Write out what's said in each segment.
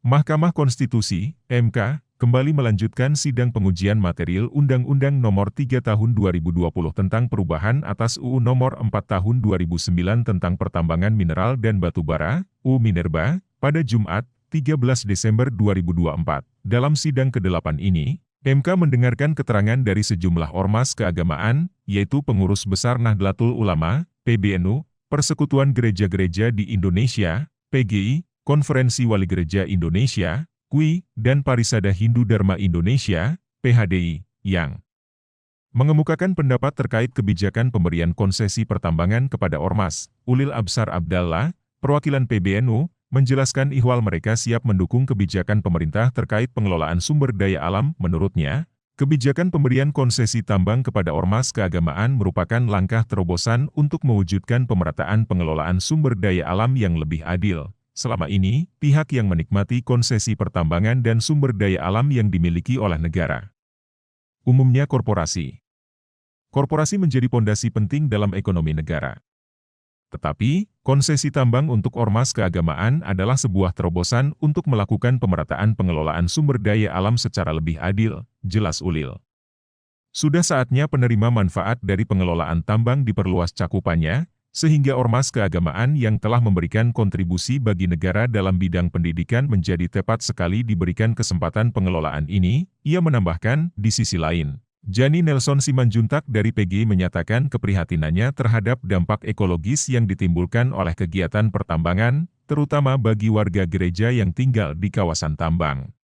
Mahkamah Konstitusi (MK) kembali melanjutkan sidang pengujian material Undang-Undang Nomor 3 Tahun 2020 tentang perubahan atas UU Nomor 4 Tahun 2009 tentang Pertambangan Mineral dan Batu Bara (UU Minerba) pada Jumat, 13 Desember 2024. Dalam sidang ke-8 ini, MK mendengarkan keterangan dari sejumlah ormas keagamaan, yaitu Pengurus Besar Nahdlatul Ulama (PBNU), Persekutuan Gereja-Gereja di Indonesia (PGI), Konferensi Wali Gereja Indonesia (KWI), dan Parisada Hindu Dharma Indonesia (PHDI), yang mengemukakan pendapat terkait kebijakan pemberian konsesi pertambangan kepada ormas. Ulil Absar Abdallah, perwakilan PBNU, menjelaskan ihwal mereka siap mendukung kebijakan pemerintah terkait pengelolaan sumber daya alam. Menurutnya, kebijakan pemberian konsesi tambang kepada ormas keagamaan merupakan langkah terobosan untuk mewujudkan pemerataan pengelolaan sumber daya alam yang lebih adil. Selama ini, pihak yang menikmati konsesi pertambangan dan sumber daya alam yang dimiliki oleh negara, umumnya korporasi. Korporasi menjadi pondasi penting dalam ekonomi negara. Tetapi, konsesi tambang untuk ormas keagamaan adalah sebuah terobosan untuk melakukan pemerataan pengelolaan sumber daya alam secara lebih adil, jelas Ulil. Sudah saatnya penerima manfaat dari pengelolaan tambang diperluas cakupannya, sehingga ormas keagamaan yang telah memberikan kontribusi bagi negara dalam bidang pendidikan menjadi tepat sekali diberikan kesempatan pengelolaan ini. Ia menambahkan, di sisi lain, Jani Nelson Simanjuntak dari PGI menyatakan keprihatinannya terhadap dampak ekologis yang ditimbulkan oleh kegiatan pertambangan, terutama bagi warga gereja yang tinggal di kawasan tambang.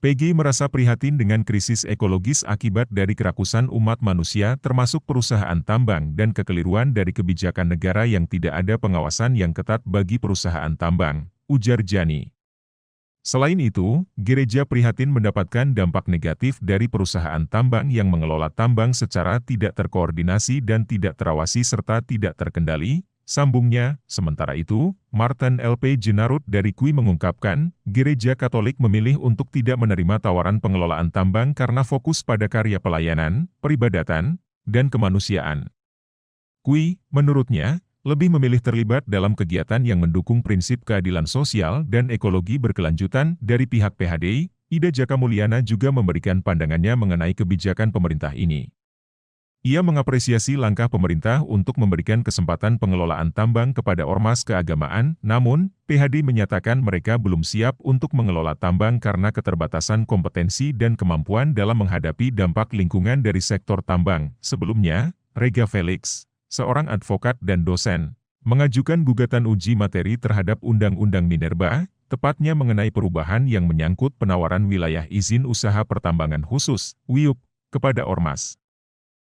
PGI merasa prihatin dengan krisis ekologis akibat dari kerakusan umat manusia termasuk perusahaan tambang dan kekeliruan dari kebijakan negara yang tidak ada pengawasan yang ketat bagi perusahaan tambang, ujar Jani. Selain itu, gereja prihatin mendapatkan dampak negatif dari perusahaan tambang yang mengelola tambang secara tidak terkoordinasi dan tidak terawasi serta tidak terkendali. Sambungnya, sementara itu, Martin LP Jenarut dari KWI mengungkapkan, Gereja Katolik memilih untuk tidak menerima tawaran pengelolaan tambang karena fokus pada karya pelayanan, peribadatan, dan kemanusiaan. KWI, menurutnya, lebih memilih terlibat dalam kegiatan yang mendukung prinsip keadilan sosial dan ekologi berkelanjutan. Dari pihak PHDI, Ida Djaka Mulyana juga memberikan pandangannya mengenai kebijakan pemerintah ini. Ia mengapresiasi langkah pemerintah untuk memberikan kesempatan pengelolaan tambang kepada ormas keagamaan, namun, PHDI menyatakan mereka belum siap untuk mengelola tambang karena keterbatasan kompetensi dan kemampuan dalam menghadapi dampak lingkungan dari sektor tambang. Sebelumnya, Rega Felix, seorang advokat dan dosen, mengajukan gugatan uji materi terhadap Undang-Undang Minerba, tepatnya mengenai perubahan yang menyangkut penawaran wilayah izin usaha pertambangan khusus, WIUP, kepada ormas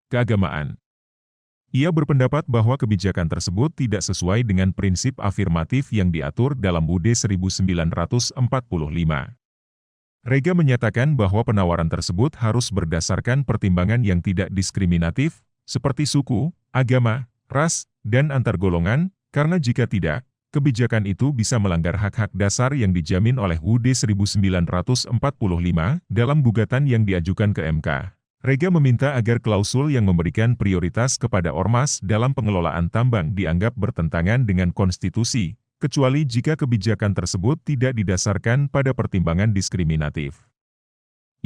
keagamaan. Ia berpendapat bahwa kebijakan tersebut tidak sesuai dengan prinsip afirmatif yang diatur dalam UUD 1945. Rega menyatakan bahwa penawaran tersebut harus berdasarkan pertimbangan yang tidak diskriminatif, seperti suku, agama, ras, dan antar golongan, karena jika tidak, kebijakan itu bisa melanggar hak-hak dasar yang dijamin oleh UUD 1945 dalam gugatan yang diajukan ke MK. Rega meminta agar klausul yang memberikan prioritas kepada ormas dalam pengelolaan tambang dianggap bertentangan dengan konstitusi, kecuali jika kebijakan tersebut tidak didasarkan pada pertimbangan diskriminatif.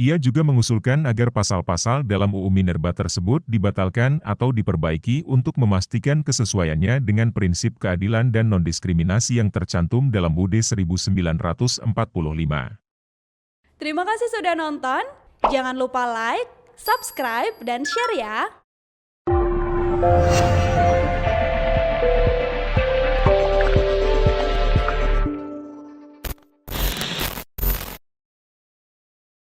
Ia juga mengusulkan agar pasal-pasal dalam UU Minerba tersebut dibatalkan atau diperbaiki untuk memastikan kesesuaiannya dengan prinsip keadilan dan non-diskriminasi yang tercantum dalam UUD 1945. Terima kasih sudah nonton, jangan lupa like, subscribe, dan share ya!